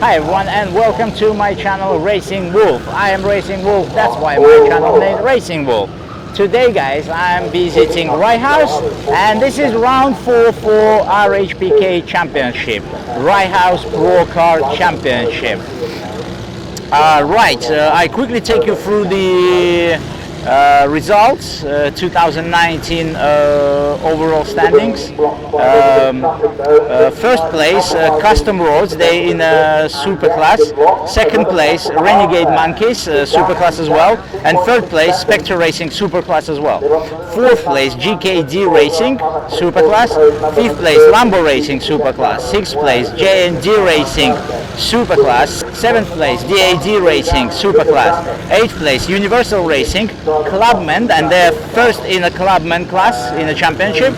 Hi everyone and welcome to my channel Racing Wolf. I am Racing Wolf, that's why my channel named Racing Wolf. Today guys, I'm visiting Rye House and this is round 4 for RHPK Championship, Rye House Pro Kart Championship. I quickly take you through the results, 2019 overall standings. First place, Custom Roads, they in super class. Second place, Renegade Monkeys, super class as well. And third place, Spectre Racing, super class as well. Fourth place, GKD Racing, super class. Fifth place, Lambo Racing, super class. Sixth place, J&D Racing, super class. Seventh place, DAD Racing, super class. Eighth place, Universal Racing, Clubman, and they're first in a Clubman class in the championship.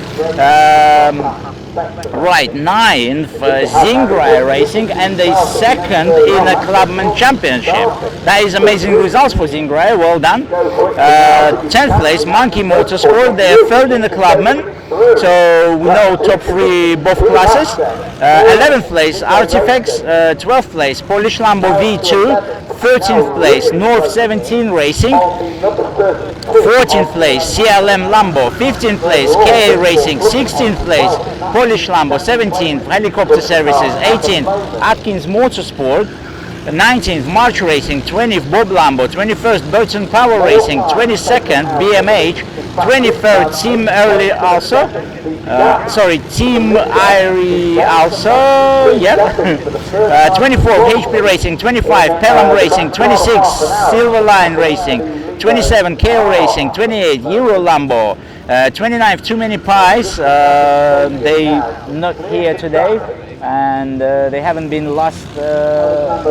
Ninth, Zingra Racing, and the second in a Clubman championship. That is amazing results for Zingra, well done. 10th place, Monkey Motorsport, they're third in the Clubman, so we know top 3 both classes. 11th place, Artifacts, 12th place, Polish Lambo V2, 13th place, North 17 Racing, 14th place, CLM Lambo, 15th place, KA Racing, 16th place, Polish Lambo, 17th, Helicopter Services, 18th, Atkins Motorsport, 19th, March Racing, 20th, Bob Lambo, 21st, Burton Power Racing, 22nd, BMH, 23rd, Team Early also, Team Irie also, 24th, HP Racing, 25th, Pelham Racing, 26th, Silverline Racing, 27th, KO Racing, 28th, Euro Lambo, 29th, Too Many Pies, they not here today, and they haven't been last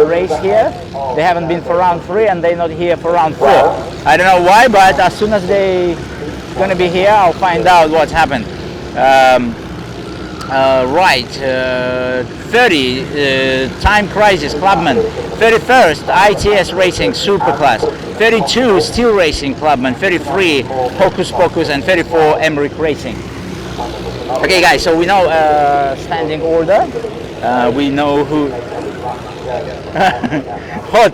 race here. They haven't been for round 3 and they're not here for round 4. I don't know why, but as soon as they gonna be here, I'll find out what's happened. 30, Time Crisis Clubman, 31st, ITS Racing Superclass, 32, Steel Racing Clubman, 33, Hocus Pocus, and 34, Emmerich Racing. Okay guys, so we know standing order, we know who hot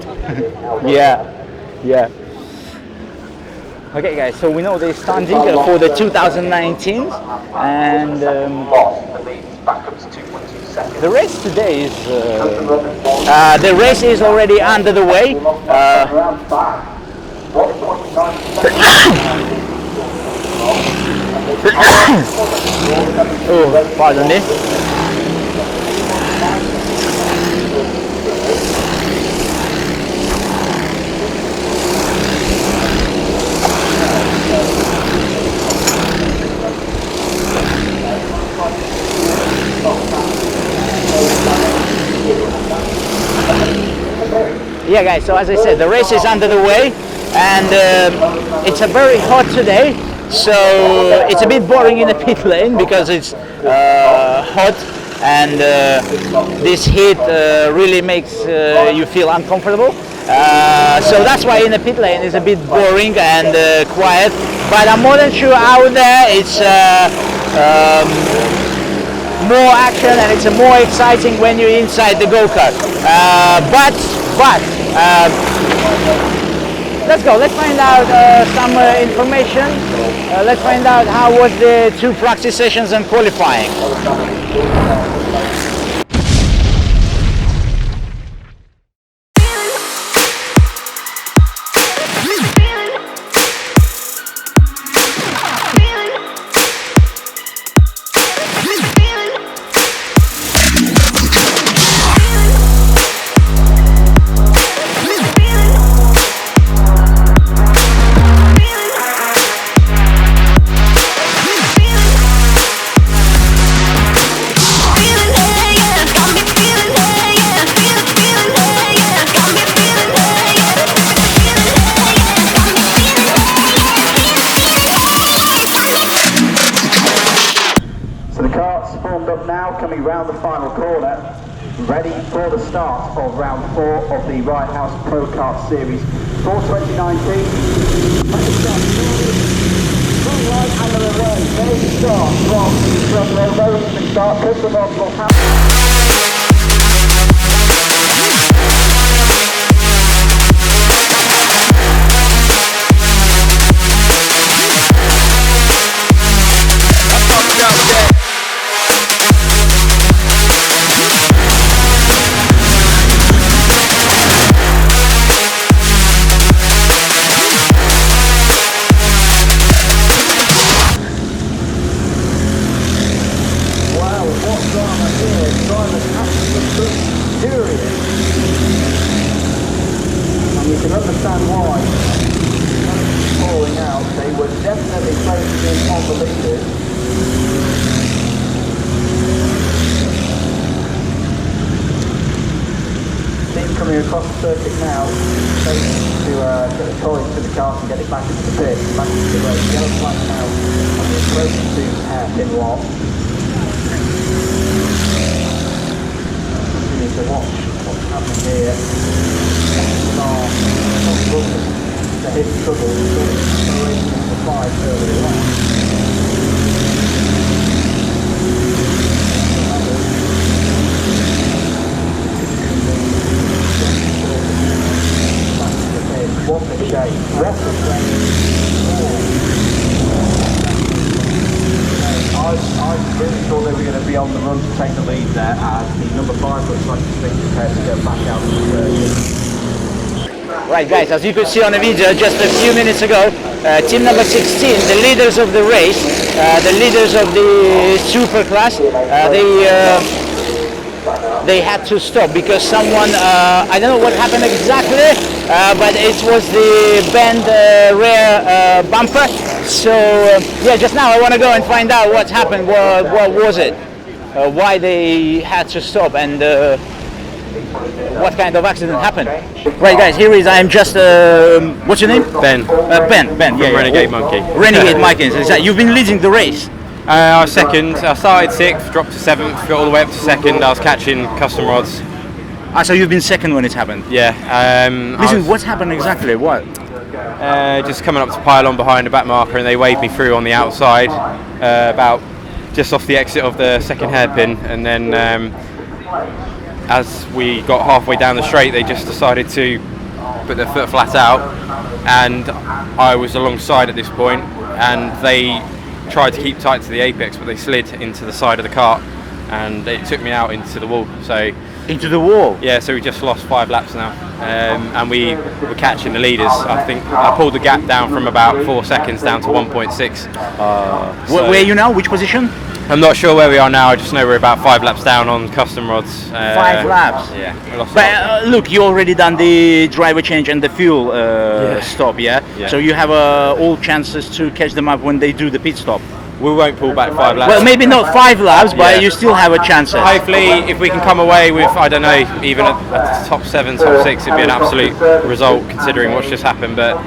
yeah. Okay guys, so we know the standing for the 2019 and the race today is the race is already under the way. Oh, pardon me. Yeah guys, so as I said, the race is under the way and it's a very hot today, so it's a bit boring in the pit lane because it's hot and this heat really makes you feel uncomfortable, so that's why in the pit lane it's a bit boring and quiet, but I'm more than sure out there it's more action and it's more exciting when you're inside the go-kart. But let's go, let's find out some information. Let's find out how was the 2 practice sessions and qualifying. Now coming round the final corner, ready for the start of round 4 of the Rye House Pro Kart Series for 2019. Right under the road, there you start from the front row, very easy start, Clubman will have furious. And you can understand why. Falling out, they were definitely closing in on the leaders. Team coming across the circuit now, to get the toys to the car and get it back into the pit, back into the race. Yellow flag now, and we're close to hairpin lock. We need to watch what's happening here. The hit struggle, acceleration into 5 earlier on. What a shame. What a shame. I really thought they were going to be on the run to take the lead there, as the number 5 looks like he's being prepared to go back out of the circuit. Right guys, as you could see on the video just a few minutes ago, team number 16, the leaders of the race, the leaders of the super class, they had to stop because someone, I don't know what happened exactly, but it was the bend rear bumper. So yeah, just now I want to go and find out what happened, what was it, why they had to stop, and what kind of accident happened. Right guys, here is, I am just, what's your name? Ben. Ben, yeah. Renegade Monkey. Renegade Monkey, you've been leading the race. I was second. I started 6th, dropped to 7th, got all the way up to 2nd. I was catching custom rods. Ah, so you've been second when it happened? Yeah. Listen, what happened exactly? What? Just coming up to pile on behind a back marker, and they waved me through on the outside, about just off the exit of the second hairpin, and then as we got halfway down the straight, they just decided to put their foot flat out, and I was alongside at this point, and they tried to keep tight to the apex, but they slid into the side of the cart, and it took me out into the wall. So into the wall? Yeah, so we just lost 5 laps now, and we were catching the leaders. I think I pulled the gap down from about 4 seconds down to 1.6. Where are you now? Which position? I'm not sure where we are now. I just know we're about 5 laps down on custom rods. 5 laps? Yeah. We lost but look, you already done the driver change and the fuel stop, yeah? So you have all chances to catch them up when they do the pit stop. We won't pull back 5 laps. Well, maybe not 5 laps, but you still have a chance. Hopefully, if we can come away with, I don't know, even a top 7, top 6, it'd be an absolute result considering what's just happened. But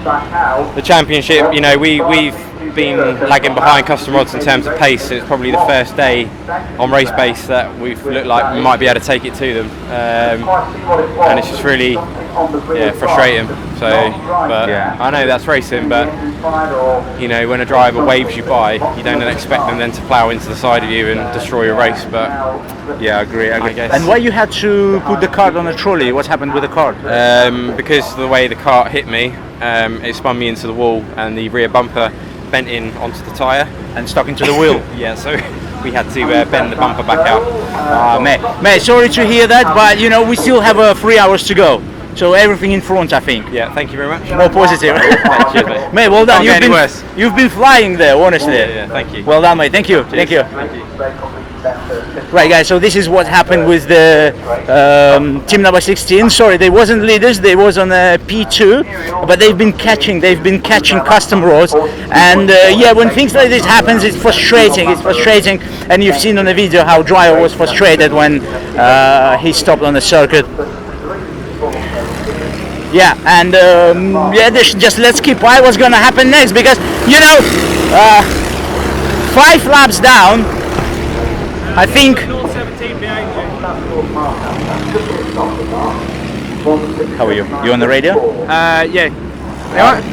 the championship, you know, we've been lagging behind custom rods in terms of pace. It's probably the first day on race base that we've looked like we might be able to take it to them, and it's just really frustrating. So, but I know that's racing, but you know, when a driver waves you by, you don't expect them then to plough into the side of you and destroy your race. But yeah, I agree. I guess. And why you had to put the cart on a trolley? What happened with the cart? Because of the way the cart hit me, it spun me into the wall, and the rear bumper bent in onto the tyre and stuck into the wheel. Yeah, so we had to bend the bumper back out. Mate, sorry to hear that, but you know, we still have 3 hours to go. So everything in front, I think. Yeah, thank you very much. More positive. Cheers, mate. Mate, well done. You've been flying there, honestly. Yeah, thank you. Well done, mate. Thank you. Cheers. Thank you. Thank you. Right, guys. So this is what happened with the team number 16. Sorry, they wasn't leaders. They was on P2, but they've been catching custom roads. And yeah, when things like this happens, it's frustrating. And you've seen on the video how Dryer was frustrated when he stopped on the circuit. Yeah, and just let's keep eye what's gonna happen next, because you know, 5 laps down, I think. How are you? You on the radio? Yeah.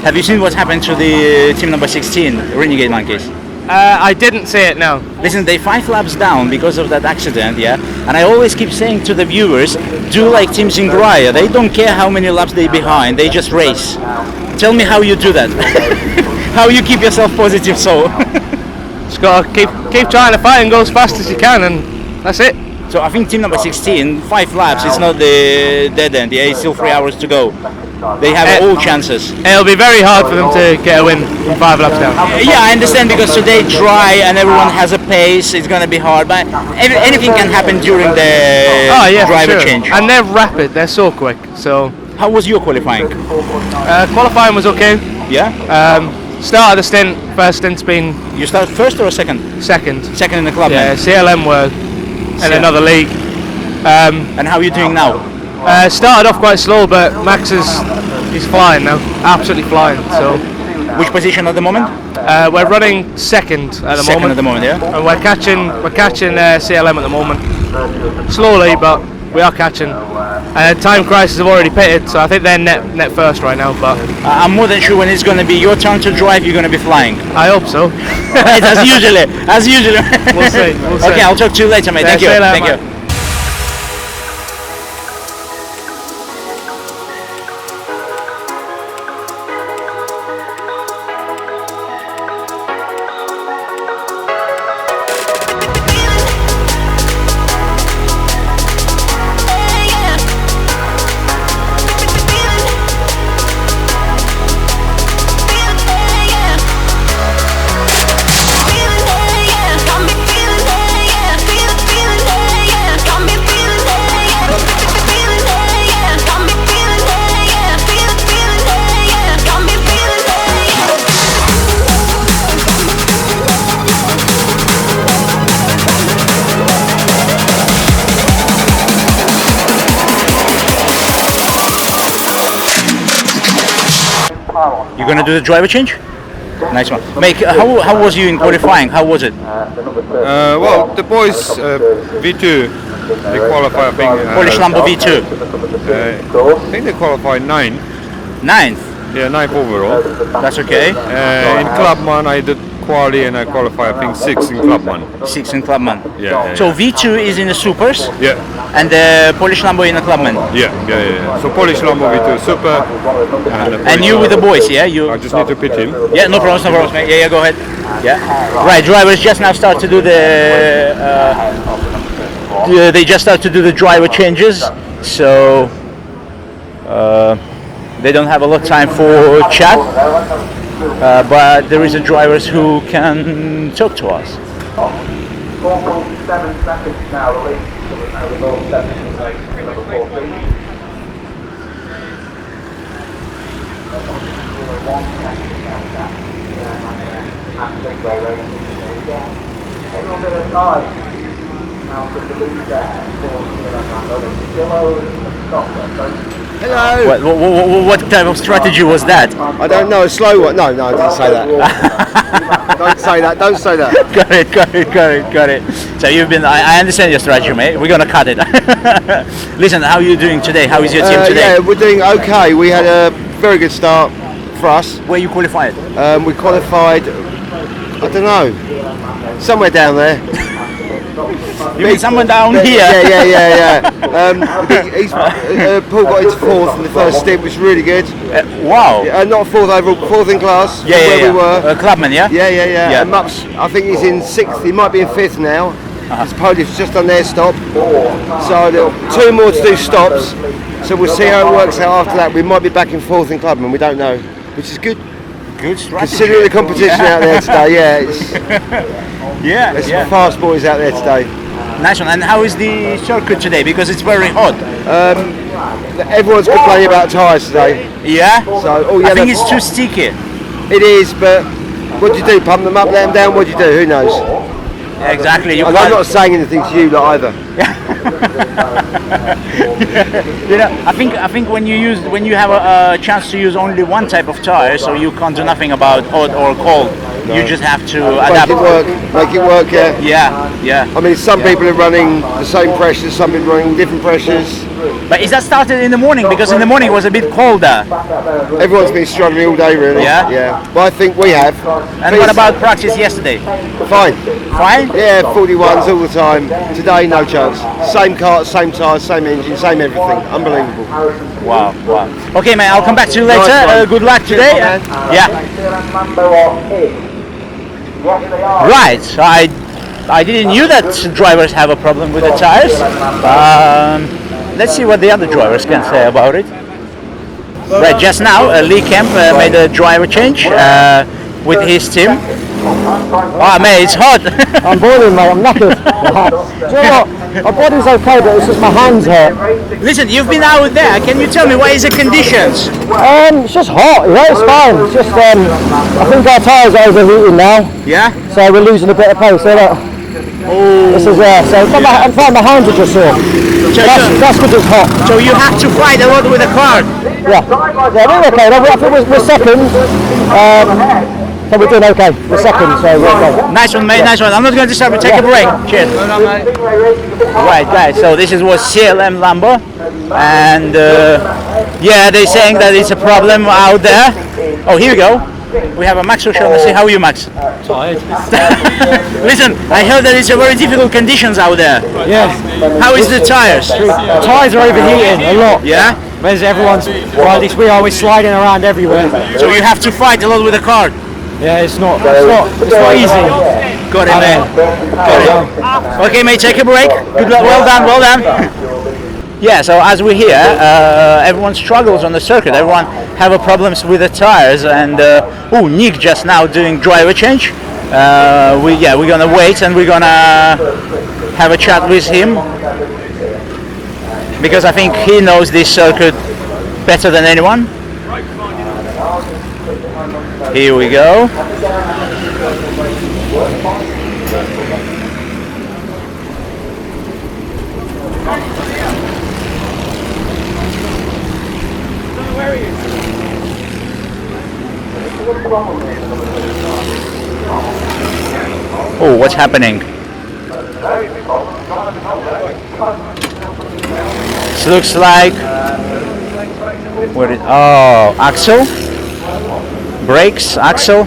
Have you seen what's happened to the team number 16, Renegade Monkeys? I didn't see it, no. Listen, they 5 laps down because of that accident, yeah? And I always keep saying to the viewers, do like Team Zingraya. They don't care how many laps they're behind, they just race. Tell me how you do that. How you keep yourself positive, so. Just gotta keep trying to fight and go as fast as you can, and that's it. So I think team number 16, 5 laps, it's not the dead end, yeah? It's still 3 hours to go. They have all chances. It'll be very hard for them to get a win from 5 laps down. Yeah, I understand, because today dry and everyone has a pace. It's going to be hard, but anything can happen during the driver sure. change. And they're rapid. They're so quick. So How was your qualifying? qualifying was okay. Yeah. Start of the stint. First stint's been You started first or second? second. Second in the club. Yeah, CLM were in another league. And how are you doing now? Started off quite slow, but Max he's flying now, absolutely flying. So Which position at the moment? we're running second at the Second moment, at the moment, yeah. and we're catching CLM at the moment, slowly, but we are catching. Time Crisis have already pitted, so I think they're net first right now. But I'm more than sure when it's going to be your turn to drive, you're going to be flying. I hope so. Right, as usually. We'll see. We'll see. Okay, I'll talk to you later, mate. Yeah, Thank you. see you later, Thank mate. you. You're going to do the driver change? Nice one. Mate, how was you in qualifying? How was it? Well, the boys V2 they qualify. I think Polish Lambo V2. I think they qualified 9th. 9th. Yeah, 9th overall. That's okay. In Clubman, I did quali and I qualified. I think 6th in Clubman. 6th in Clubman. Yeah. So V2 is in the supers, Yeah. and the Polish Lambo in the Clubman. Yeah. So Polish Lambo V2 super. And you with the boys, yeah? I just need to pitch him. Yeah, no problems, mate. Yeah, go ahead. Yeah. Right, drivers just now start to do they just start to do the driver changes, so they don't have a lot of time for chat, but there is a drivers who can talk to us. 4.7 seconds now, the lead. Number 14. A little bit of time. Now for the lead there. Hello. What type of strategy was that? I don't know. A slow one? No, I didn't say that. Don't say that. Don't say that. Got it. So you've been. I understand your strategy, mate. We're gonna cut it. Listen, how are you doing today? How is your team today? Yeah, we're doing okay. We had a very good start for us. Where you qualified? We qualified. I don't know. Somewhere down there. You mean someone down here? Yeah. Paul got into fourth in the first stint, which was really good. Wow. Not fourth overall, fourth in class. Yeah. We were. Clubman, yeah? Yeah. And Mups, I think he's in sixth. He might be in fifth now. His Polish just done their stop. So there are 2 more to do stops. So we'll see how it works out after that. We might be back in fourth in Clubman. We don't know, which is good. Good strategy. Considering the competition out there today, there's some fast boys out there today. Nice one. And how is the circuit today? Because it's very hot. Everyone's complaining about tyres today. Yeah? So, I think it's too sticky. It is, but what do you do? Pump them up, let them down? What do you do? Who knows? Yeah, exactly. And I'm not saying anything to you either. I think when you have a chance to use only one type of tire, so you can't do nothing about hot or cold. No. You just have to adapt. Make it work. Yeah. I mean, some people are running the same pressures, some people are running different pressures. But is that started in the morning? Because in the morning it was a bit colder. Everyone's been struggling all day, really. Yeah. But I think we have. And what about practice yesterday? Fine. Yeah, 41s all the time. Today, no chance. Same car, same tyres, same engine, same everything. Unbelievable. Wow. Okay, mate, I'll come back to you later. Nice Good luck today. Yeah. Right. So I didn't knew that drivers have a problem with the tires. Let's see what the other drivers can say about it. Right, just now, Lee Kemp made a driver change with his team. Oh, mate, it's hot. I'm boiling, mate. I'm knackered. Do you know what? My body's okay, but it's just my hands hurt. Listen, you've been out there. Can you tell me what is the conditions? It's just hot. Yeah, it's fine. It's just I think our tyres are overheating now. Yeah. So we're losing a bit of pace. So look. Oh. This is so in fact my hands are just sore. That's because it's hot. So you have to fight a lot with the car. Yeah. Yeah, we're okay. I think we're second. So we're doing okay. We're second, so we're okay. Nice one, mate. Nice one. I'm not going to disturb you. Take a break. Cheers. Right, guys. So this was CLM Lambo, and yeah, they're saying that it's a problem out there. Oh, here we go. We have a Max show. Let's see how are you, Max. Tired. Listen, I heard that it's a very difficult conditions out there. Yeah. How is the tires? The tyres are overheating a lot. Yeah. Whereas everyone's, well, at least we are, we're sliding around everywhere. So you have to fight a lot with the car. Yeah, it's not easy. Got it, man. Got it. Okay, mate, take a break. Good luck. Well done, well done. Yeah, so as we hear, everyone struggles on the circuit. Everyone have a problems with the tires, and Nick just now doing driver change. We're gonna wait and we're gonna have a chat with him because I think he knows this circuit better than anyone. Here we go. Oh, what's happening? This looks like axle, brakes, axle.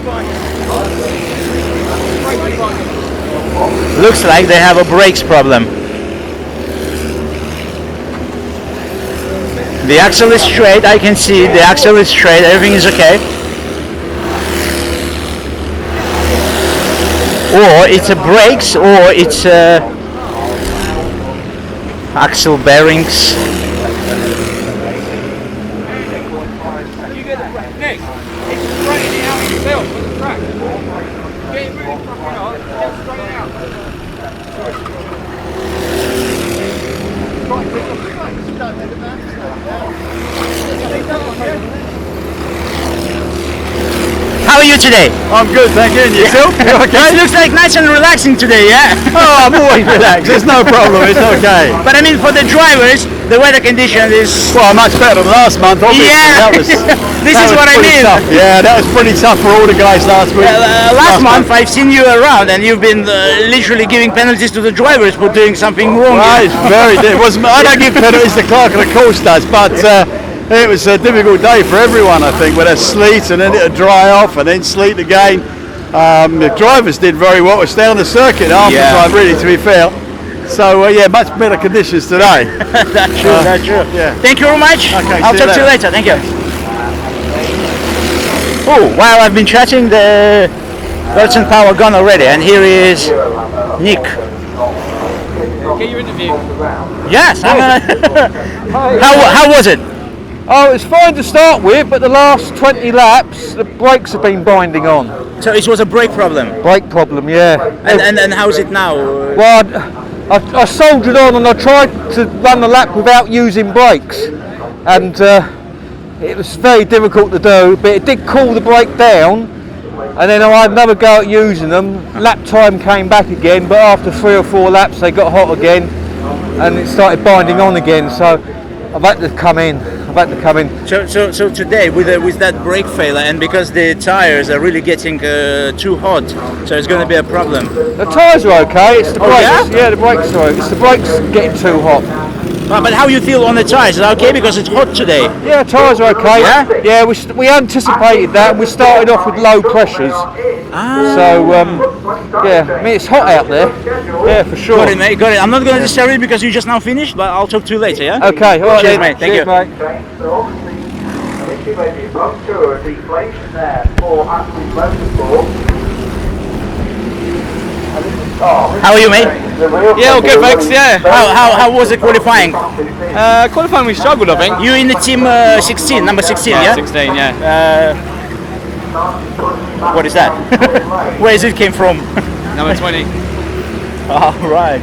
Looks like they have a brakes problem. The axle is straight. I can see the axle is straight. Everything is okay. Or it's a brakes, or it's axle bearings. How are you today? I'm good, thank you. And yourself? You okay? It looks like nice and relaxing today, yeah? Oh, I'm always relaxed. There's no problem. It's okay. But I mean, for the drivers, the weather condition is... Well, much better than last month, obviously. Yeah, this is what I mean. Tough. Yeah, that was pretty tough for all the guys last week. Last month, I've seen you around, and you've been literally giving penalties to the drivers for doing something wrong. Right, it wasn't. I don't give penalties to Clark, and the course does, but it was a difficult day for everyone, I think, with a sleet and then it'll dry off and then sleet again. The drivers did very well to stay on the circuit half the time, really, to be fair. So, yeah, much better conditions today. That's true, that's true. Yeah. Thank you very much. Okay, I'll talk to you later. Thank you. Oh, while I've been chatting, the Birds and Power gone already, and here is Nick. Get your interview. Yes, how was it? Oh, it's fine to start with, but the last 20 laps, the brakes have been binding on. So it was a brake problem? Brake problem, yeah. And how's it now? Well, I soldiered on and I tried to run the lap without using brakes. And it was very difficult to do, but it did cool the brake down. And then I had another go at using them. Lap time came back again, but after 3 or 4 laps they got hot again and it started binding on again. So I've had to come in. So today with that brake failure, and because the tires are really getting too hot, so it's going to be a problem. The tyres are okay. It's the brakes. Yeah? The brakes are. It's the brakes getting too hot. But how you feel on the tyres? Is that okay because it's hot today? Yeah, tyres are okay. Yeah? Yeah, we anticipated that, and we started off with low pressures. So yeah, I mean it's hot out there. Yeah, for sure. Got it, mate. Got it. I'm not going to disturb you because you just now finished, but I'll talk to you later. Yeah. Okay. All right. Cheers, then. mate. Thank Cheers, you. Mate. Deflation there for Aston Motorsport. How are you, mate? Yeah, all good, thanks. Yeah. How was the qualifying? Qualifying we struggled, I think. You in the team 16, number 16, yeah? 16, yeah. What is that? Where is it came from? Number 20. Oh, right.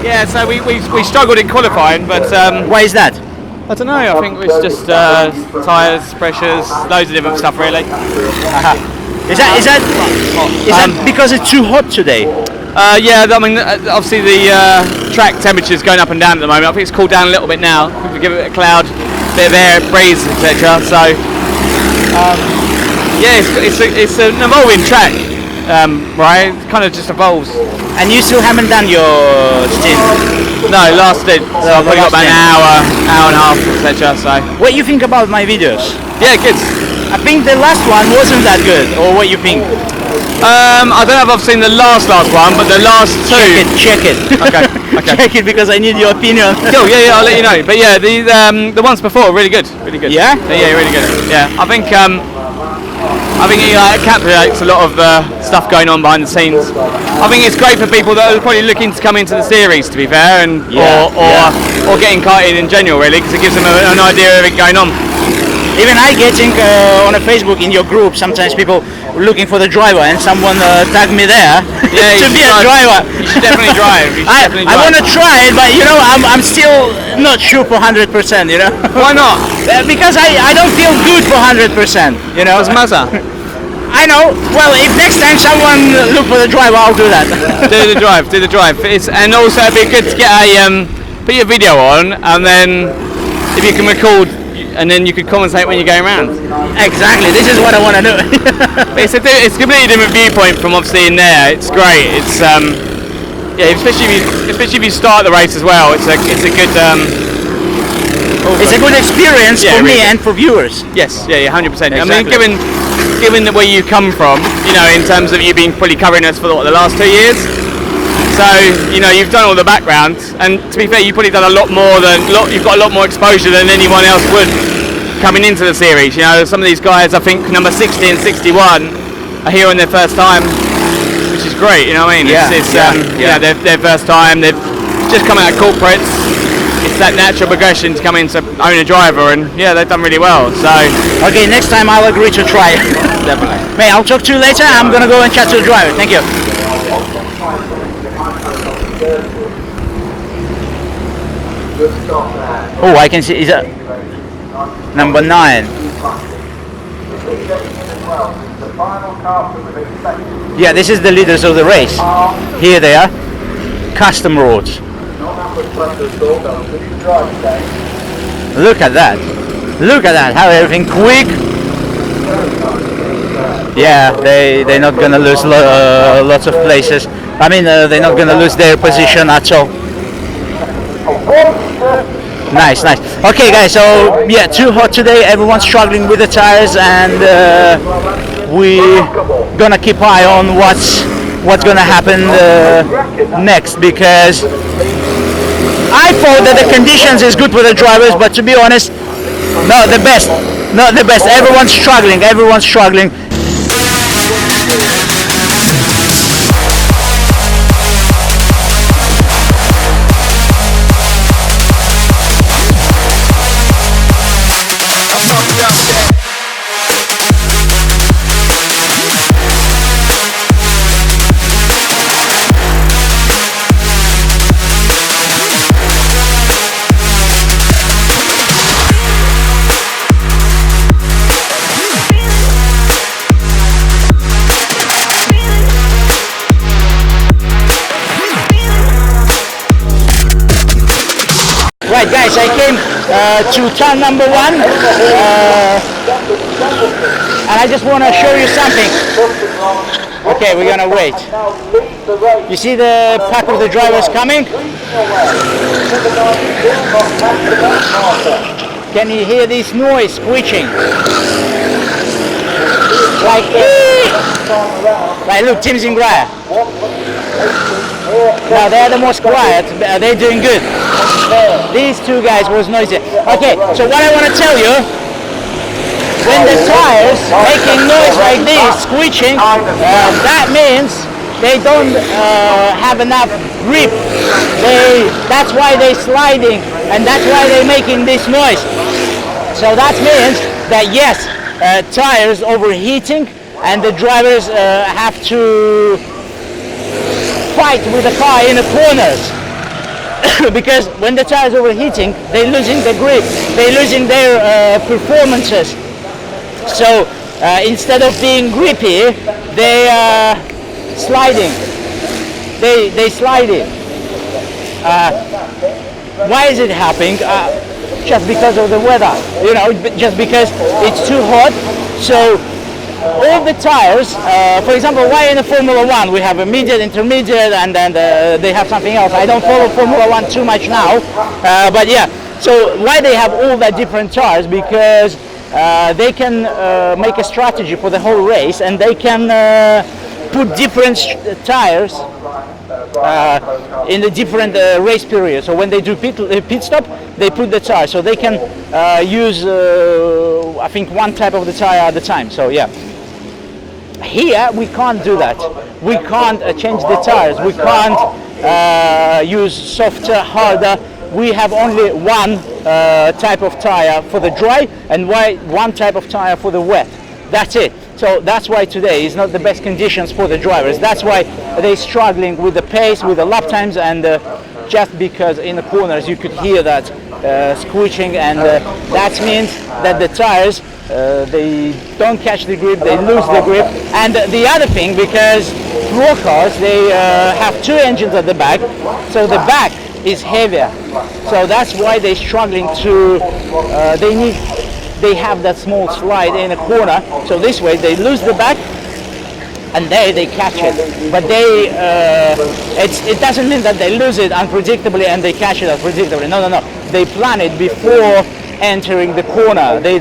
Yeah, so we struggled in qualifying, but why is that? I don't know. I think it's just tyres, pressures, loads of different stuff, really. Is that because it's too hot today? Yeah, I mean, obviously the track temperature is going up and down at the moment. I think it's cooled down a little bit now. We give it a cloud, bit of air, breeze, etc. So, yeah, it's an evolving track, right? It kind of just evolves. And you still haven't done your stint? No, last stint. So I've got about an hour and a half, etc. So, what do you think about my videos? Yeah, good. I think the last one wasn't that good, or what you think? I don't know if I've seen the last one, but the last two. Check it. Okay. Check it because I need your opinion. Cool. Yeah, I'll let you know. But yeah, the ones before really good. Yeah. Yeah, really good. Yeah, I think it encapsulates a lot of stuff going on behind the scenes. I think it's great for people that are probably looking to come into the series, to be fair, and or getting karting in general, really, because it gives them an idea of it going on. Even I getting on a Facebook in your group, sometimes people looking for the driver and someone tagged me there to be a driver. You should definitely drive. I want to try it, but you know, I'm still not sure for 100%, you know. Why not? Because I don't feel good for 100%, you know. Doesn't matter. I know. Well, if next time someone look for the driver, I'll do that. do the drive. And also it'd be good to get put your video on, and then if you can record, and then you could commentate when you're going around. Exactly, this is what I want to do. It's a completely different viewpoint from obviously in there. It's great. It's yeah, especially if you start the race as well. It's a good it's a good experience for me and for viewers. Yes, yeah, 100%. Exactly. I mean, given where you come from, you know, in terms of you being probably covering us for the last 2 years. So, you know, you've done all the background, and to be fair, you've probably done a lot more you've got a lot more exposure than anyone else would coming into the series. You know, some of these guys, I think number 60 and 61 are here on their first time, which is great, you know what I mean? Yeah, their first time, they've just come out of corporates. It's that natural progression to come in to own a driver, and yeah, they've done really well. So, okay, next time I'll agree to try it. Definitely. Mate, I'll talk to you later. I'm gonna go and chat to the driver. Thank you. Oh, I can see. Is that number 9? Yeah, this is the leaders of the race. Here they are. Custom roads. Look at that. Look at that. How everything quick. Yeah, they're not gonna lose lots of places. I mean, they're not gonna lose their position at all. Nice. Okay, guys. So yeah, too hot today. Everyone's struggling with the tires, and we're gonna keep eye on what's gonna happen next, because I thought that the conditions is good for the drivers, but to be honest, not the best. Everyone's struggling. Right, guys, I came to turn number 1, and I just want to show you something. Okay, we're gonna wait. You see the pack of the drivers coming? Can you hear this noise screeching? Like look, Team Zingraya. Now they're the most quiet, they're doing good. These two guys was noisy. Okay, so what I want to tell you, when the tires making noise like this, screeching, that means they don't have enough grip. That's why they're sliding, and that's why they're making this noise. So that means that yes, tires overheating, and the drivers have to fight with the car in the corners. Because when the tires overheating, they're losing the grip, they're losing their performances. So instead of being grippy, they are sliding. They slide it. Why is it happening? Just because of the weather, you know, just because it's too hot. So all the tires, for example, why in the Formula 1 we have a medium, intermediate, and then they have something else. I don't follow Formula 1 too much now, but yeah. So why they have all that different tires? Because they can make a strategy for the whole race, and they can put different tires in the different race periods. So when they do pit stop, they put the tire, so they can use I think one type of the tire at a time. So yeah, here we can't do that. We can't change the tires. We can't use softer, harder. We have only one type of tire for the dry and one type of tire for the wet. That's it. So that's why today is not the best conditions for the drivers. That's why they're struggling with the pace, with the lap times, and just because in the corners you could hear that squeaking, and that means that the tires they don't catch the grip, they lose the grip. And the other thing, because pro cars, they have two engines at the back, so the back is heavier. So that's why they're struggling to, they have that small slide in a corner, so this way they lose the back and they catch it. But it doesn't mean that they lose it unpredictably and they catch it unpredictably. No. They plan it before entering the corner. They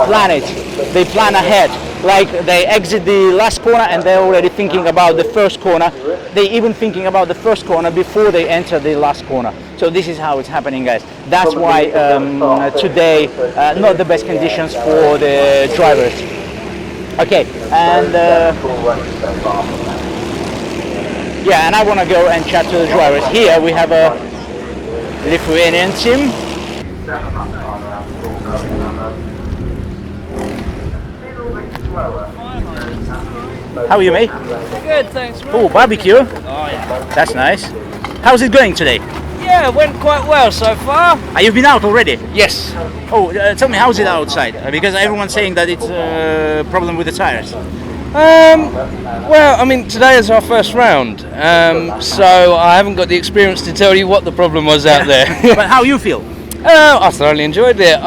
plan it. They plan ahead. Like they exit the last corner and they're already thinking about the first corner. They're even thinking about the first corner before they enter the last corner. So this is how it's happening, guys. That's why today not the best conditions for the drivers. Okay, and yeah, and I want to go and chat to the drivers. Here we have a Lithuanian team. How are you, mate? Good, thanks. Oh, barbecue. Oh yeah. That's nice. How's it going today? Yeah, it went quite well so far. You've been out already? Yes. Oh, tell me, how's it outside? Because everyone's saying that it's a problem with the tires. Well, I mean, today is our first round, so I haven't got the experience to tell you what the problem was out there. But how you feel? I thoroughly enjoyed it.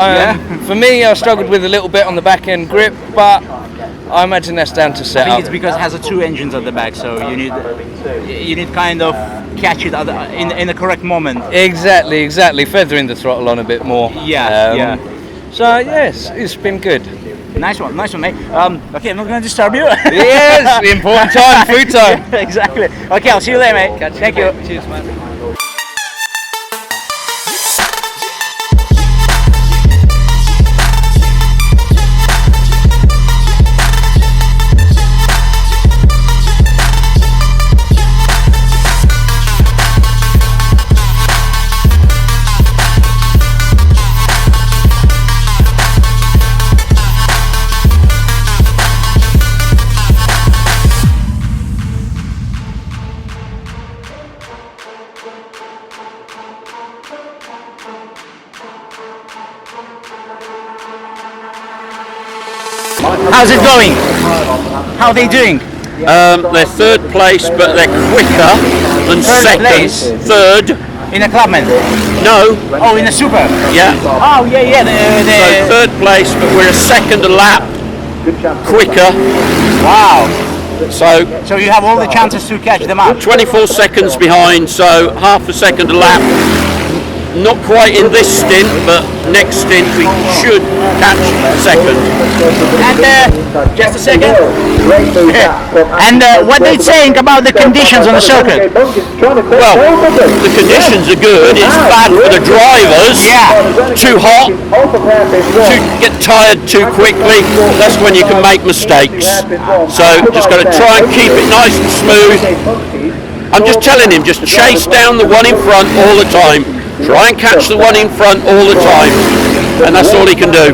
For me, I struggled with a little bit on the back end grip, but I imagine that's down to setup. I think it's because it has two engines at the back, so you need kind of catch it in the correct moment. Exactly. Feathering the throttle on a bit more. Yeah. So yes, it's been good. Nice one, mate. Okay, I'm not going to disturb you. Yes, the important time, food time. Yeah, exactly. Okay, I'll see you later, mate. Thank you. Cheers, man. How's it going? How are they doing? They're third place, but they're quicker than second. Place? Third. In a Clubman? No. Oh, in a Super? Yeah. Oh, yeah. So third place, but we're a second a lap quicker. Wow. So you have all the chances to catch them up? 24 seconds behind, so half a second a lap. not quite in this stint, but next stint we should catch second. And just a second. And what they saying about the conditions on the circuit? Well, the conditions are good. It's bad for the drivers. Yeah. Too hot. Get tired too quickly. That's when you can make mistakes. So just got to try and keep it nice and smooth. I'm just telling him, just chase down the one in front all the time. Try and catch the one in front all the time. And that's all he can do.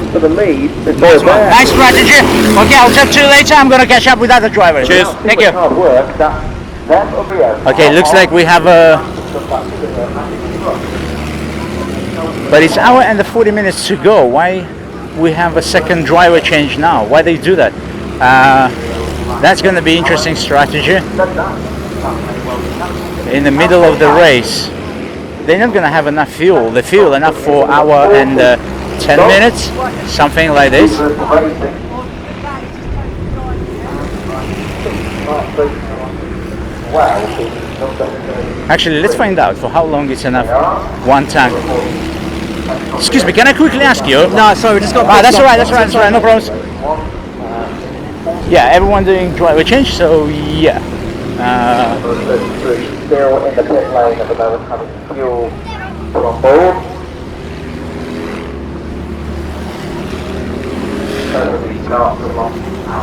Nice strategy. Okay, I'll talk to you later. I'm going to catch up with other drivers. Cheers. Thank you. Okay, looks like we have a... But it's hour and 40 minutes to go. Why we have a second driver change now? Why they do that? That's going to be interesting strategy. In the middle of the race, they're not going to have enough fuel. The fuel enough for hour and 10 minutes, something like this. Actually, let's find out for how long it's enough. One tank. Excuse me, can I quickly ask you? No, sorry, we just got. That's alright, no problems. Yeah, everyone doing driver change, so yeah. Still in the pit lane at the moment, having fuel from board.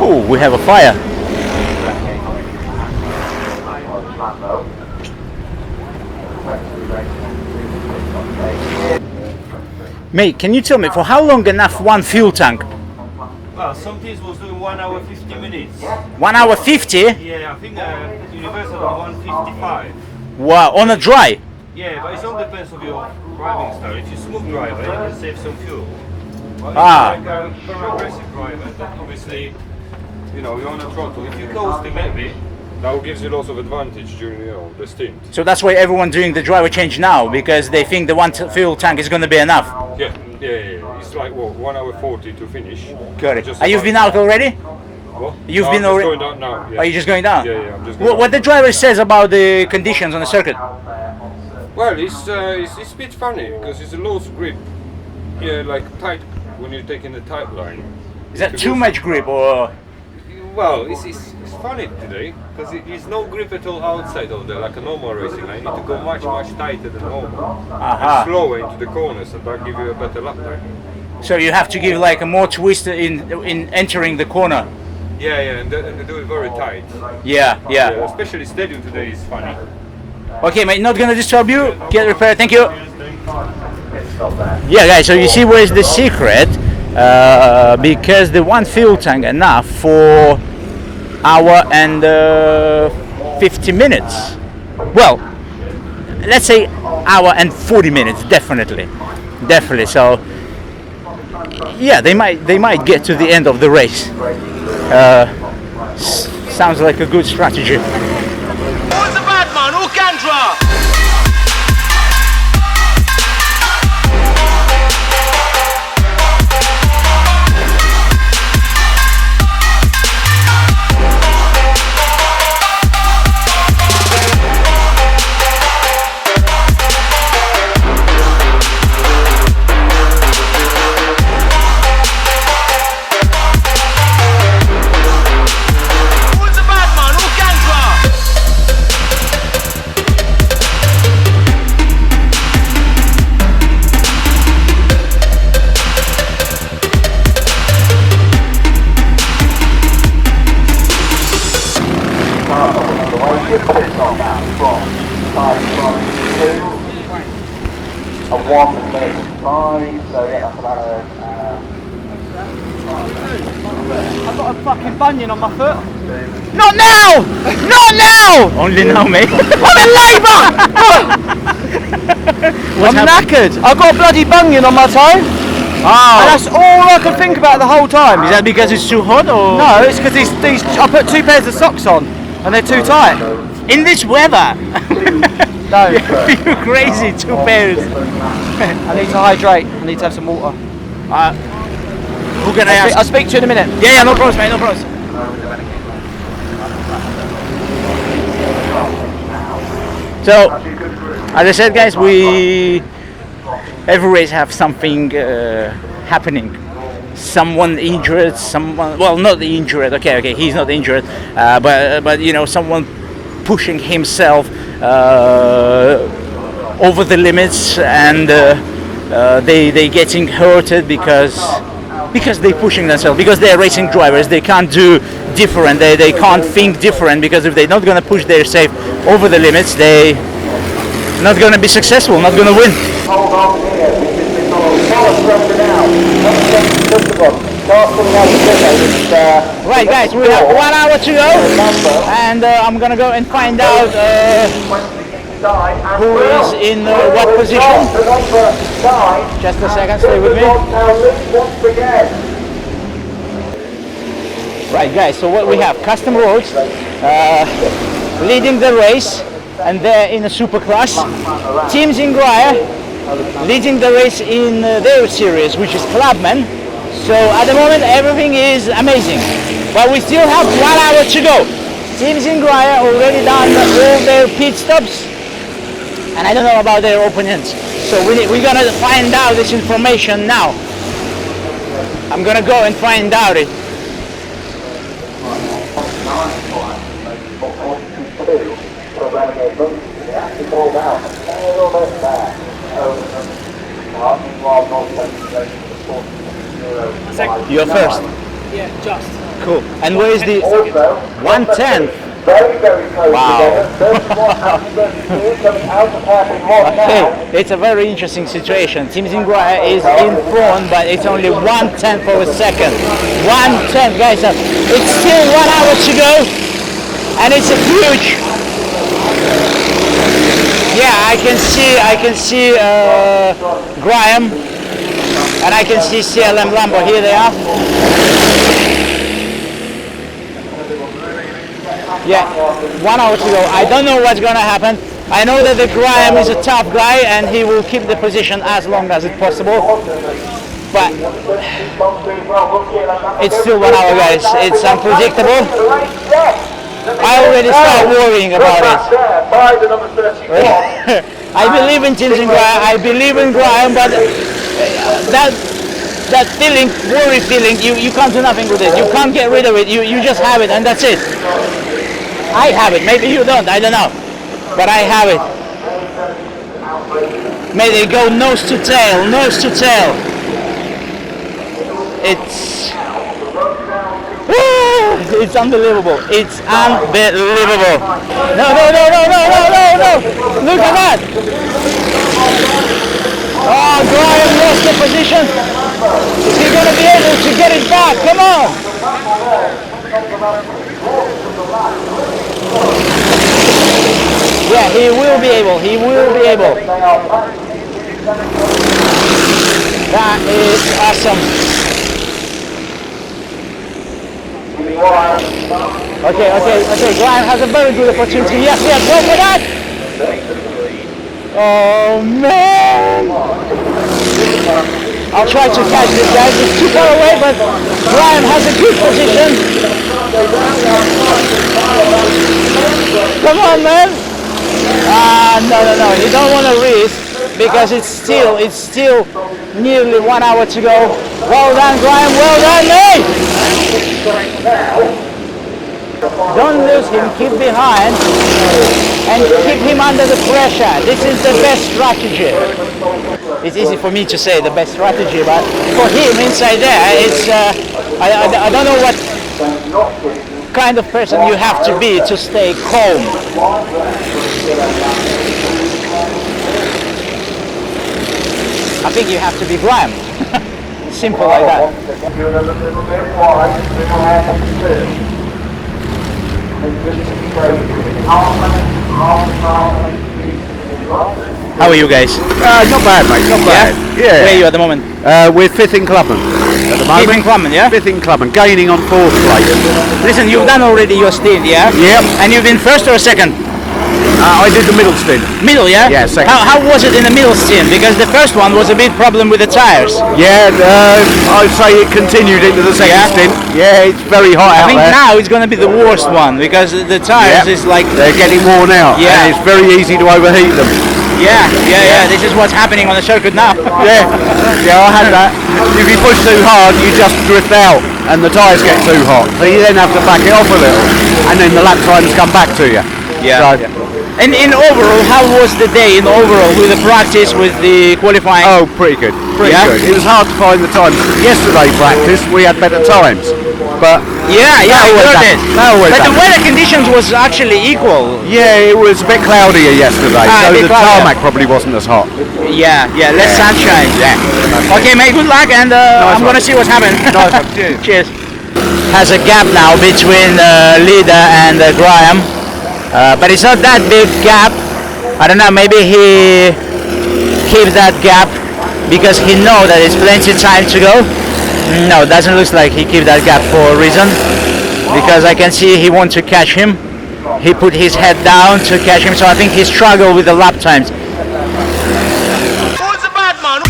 Oh, we have a fire. Mate, can you tell me for how long enough one fuel tank? Well, some teams was doing 1 hour 50 minutes. 1 hour 50? Yeah, I think Universal 155. Wow, on a dry? Yeah, but it all depends on your driving style. If you're a smooth driver, you can save some fuel. But Ah. if you're like a very aggressive driver, then obviously, you know, you're on a throttle. If you close the maybe, that gives you lots of advantage during the stint. So that's why everyone doing the driver change now, because they think the one fuel tank is going to be enough. Yeah. It's like what 1 hour 40 to finish. Got it. Are you been out already? What? You've No, been I'm just already. going down now. Yeah. Are you just going down? Yeah, I'm just going What the driver says about the conditions on the circuit? Well, it's a bit funny because it's a loose grip. Yeah, like tight when you're taking the tight line. Is that too much grip or? Well, it's funny today because it's no grip at all outside of the like a normal racing line. You need to go much tighter than normal. And slower into the corners, and that give you a better lap time. So you have to give like a more twist in entering the corner. Yeah, and they do it very tight. Yeah. Especially stadium today is funny. Okay, mate, not gonna disturb you. Get repaired. Thank you. Yeah, guys. So you see where's the secret? Because the one fuel tank enough for hour and 50 minutes. Well, let's say hour and 40 minutes, definitely. So yeah, they might get to the end of the race. Sounds like a good strategy. Who's the bad man? Who can draw? I've got a fucking bunion on my foot. Not now! Not now! Only now, mate. I'm in labour! I'm knackered. I've got a bloody bunion on my toe. Oh. And that's all I can think about the whole time. Is that because it's too hot or? No, it's because these I put 2 pairs of socks on and they're too tight. In this weather? No. You're crazy, 2 pairs. I need to hydrate. I need to have some water. Who can I ask? I'll speak to you in a minute. Yeah, no problems, mate, no problems. So, as I said, guys, we every race have something happening. Someone injured, someone, well, not injured. Okay, he's not injured, but you know, someone pushing himself over the limits, and they getting hurted because they're pushing themselves, because they're racing drivers. They can't do different. They can't think different, because if they're not gonna push their safe over the limits, they not gonna be successful, not gonna win. Hold on here, because we've got a solid pressure now. Right, guys, we have 1 hour to go, and I'm gonna go and find out who is in what position. Just a second, stay with me. Right, guys, so what we have, Custom Roads leading the race, and they're in a super class. Team Zingraya leading the race in their series, which is Clubman. So at the moment everything is amazing, but we still have 1 hour to go. Team Zingraya already done all their pit stops, and I don't know about their opponents. So we're gonna find out this information now. I'm gonna go and find out it. You're first. Yeah, just. Cool. And where is the 110? Wow. Okay, it's a very interesting situation. Team Zingraya is in front, but it's only 1/10 of a second. 1/10, guys. It's still 1 hour to go, and it's a huge. Yeah, I can see Graham, and I can see CLM Lambo. Here they are. Yeah, 1 hour to go. I don't know what's gonna happen. I know that the Graham is a tough guy and he will keep the position as long as it's possible. But it's still 1 hour, guys. It's unpredictable. I already start worrying about it. I believe in Team Zingraya, I believe in Graham, but that feeling, worry feeling, you can't do nothing with it. You can't get rid of it. You just have it, and that's it. I have it. Maybe you don't. I don't know, but I have it. May they go nose to tail, nose to tail. It's unbelievable. It's unbelievable. No. Look at that. Oh, Graham lost the position. Is he going to be able to get it back? Come on. Yeah, he will be able. He will be able. That is awesome. Okay. Graham has a very good opportunity. Yes, go for that. Oh man! I'll try to catch this, guys. It's too far away, but Graham has a good position. Come on, man! No. You don't want to risk, because it's still nearly 1 hour to go. Well done, Graham. Well done, mate. Don't lose him. Keep behind and keep him under the pressure. This is the best strategy. It's easy for me to say the best strategy, but for him inside there, it's I don't know what kind of person you have to be to stay calm. I think you have to be Graham. Simple like that. How are you guys? Not bad, mate. Not bad. Yeah. Where are you at the moment? We're fifth in Clubman at the moment. Fifth in Clubman, yeah? Fifth in Clubman, gaining on fourth place. Listen, you've done already your stint, yeah? Yep. And you've been first or second? I did the middle stint. Middle, yeah? Yeah, second. How was it in the middle stint? Because the first one was a big problem with the tires. Yeah, I'd say it continued into the second stint. Yeah, it's very hot out there. I think now it's going to be the worst one, because the tires is like... They're getting worn out, and it's very easy to overheat them. Yeah. This is what's happening on the circuit now. Yeah, I had that. If you push too hard, you just drift out, and the tyres get too hot. So you then have to back it off a little, and then the lap times come back to you. Yeah. So, And in overall, how was the day in overall with the practice, with the qualifying? Oh, pretty good. Pretty good. It was hard to find the times. Yesterday practice, we had better times. But I heard it. But the weather conditions was actually equal. Yeah, it was a bit cloudier yesterday, so the tarmac probably wasn't as hot. Yeah, less sunshine. Yeah. Okay, mate, good luck, and I'm going to see what's happening. Cheers. Has a gap now between leader and Graham. But it's not that big gap. I don't know, maybe he keeps that gap because he knows that it's plenty of time to go. No, doesn't look like he keeps that gap for a reason, because I can see he wants to catch him. He put his head down to catch him, so I think he struggled with the lap times. Who's the bad man?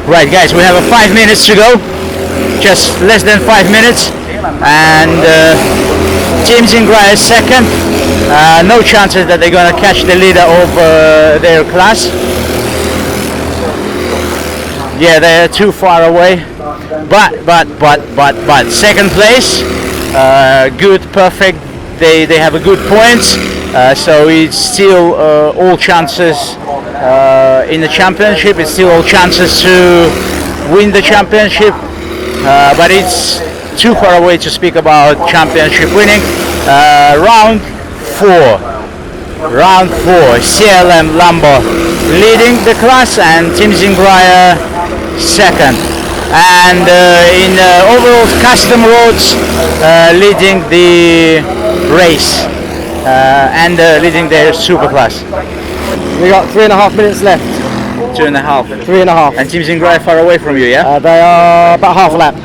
Right, guys, we have 5 minutes to go, just less than 5 minutes, and Team Zingra is second. No chances that they're going to catch the leader of their class. Yeah, they're too far away, but second place, good, perfect. They have a good points, so it's still all chances. In the championship, it's still all chances to win the championship, but it's too far away to speak about championship winning. Round four, CLM Lambo leading the class and Team Zingraya second, and in overall custom roads leading the race and leading their super class. We got 3.5 minutes left. 2.5. 3.5. And Team Zingraya far away from you, yeah? They are about half a lap.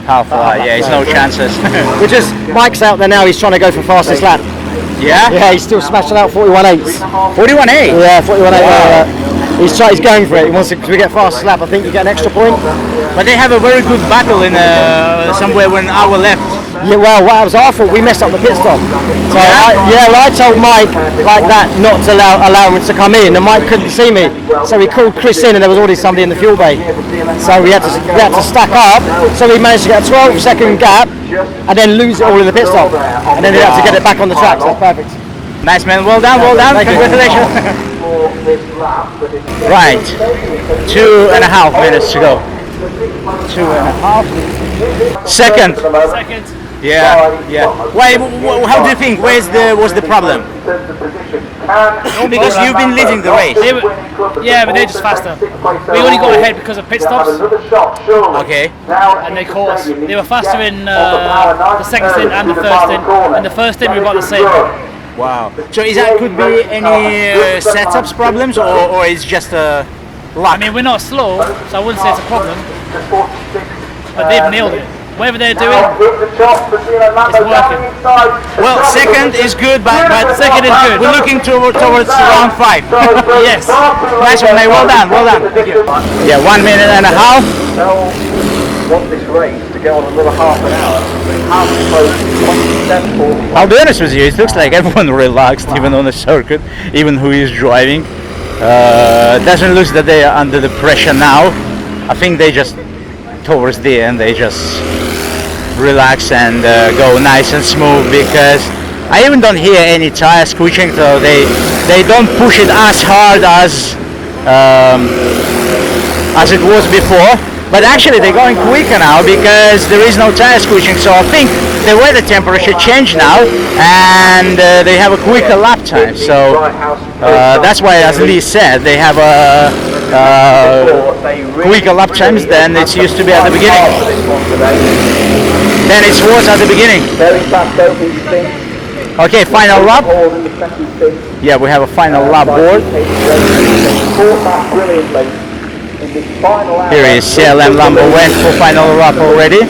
Half a lap, yeah, it's no chances. We're just, Mike's out there now, he's trying to go for fastest lap. Yeah? Yeah, he's still smashing out 41.8. 41.8? Yeah, 41.8. Wow. He's going for it. He wants to get fastest lap. I think you get an extra point. But they have a very good battle in somewhere when hour left. Yeah, well, what was our fault? We messed up the pit stop. So I told Mike like that not to allow him to come in, and Mike couldn't see me. So he called Chris in, and there was already somebody in the fuel bay. So we had to stack up. So we managed to get a 12-second gap, and then lose it all in the pit stop, and then we had to get it back on the track. So that's perfect. Nice, man. Well done. Congratulations. Right, 2.5 minutes to go. 2.5. Second. Yeah. Why? How do you think? What's the problem? Because you've been leading the race. Yeah, but they're just faster. We only got ahead because of pit stops. Okay. And they caught us. They were faster in the second stint and the third stint. And the first stint we got the same. Wow. So could be any setups problems, or is just a luck? I mean, we're not slow, so I wouldn't say it's a problem. But they've nailed it. Whatever they're doing, it's working. Well, second is good, but second is good. We're looking towards round 5. Yes. Nice one, mate. Well done. Thank you. Yeah, 1.5 minutes. Want this race to go on another half an hour. I'll be honest with you, it looks like everyone relaxed, even on the circuit, even who is driving. Doesn't look that they are under the pressure now. I think they just, towards the end, they just relax and go nice and smooth, because I even don't hear any tire squeaking, so they don't push it as hard as it was before. But actually they're going quicker now because there is no tire squishing, so I think the weather temperature changed now and they have a quicker lap time. So that's why, as Lee said, they have a quicker lap times than it used to be at the beginning. Then it was at the beginning. Okay, final lap. Yeah, we have a final lap board. Here is CLM Lambo went for final lap already.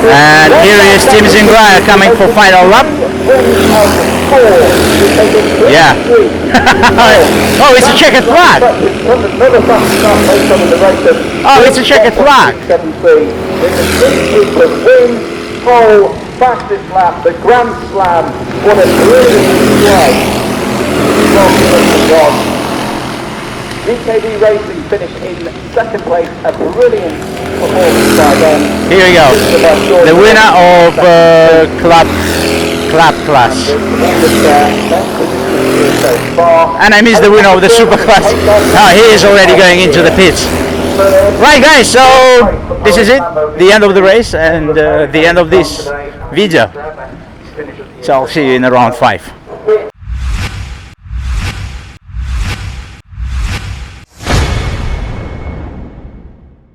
And here is Team Zingraya coming for final lap. Yeah. Oh, it's a checkered flag. Oh, it's a checkered flag. Fastest lap, the Grand Slam. What a brilliant display. GKD Racing finished in second place, a brilliant performance by them. Here we go, the winner of club class. And I missed the winner of the super class. Now he is already going into the pits. Right guys, so this is it, the end of the race and the end of this video. So I'll see you in round 5.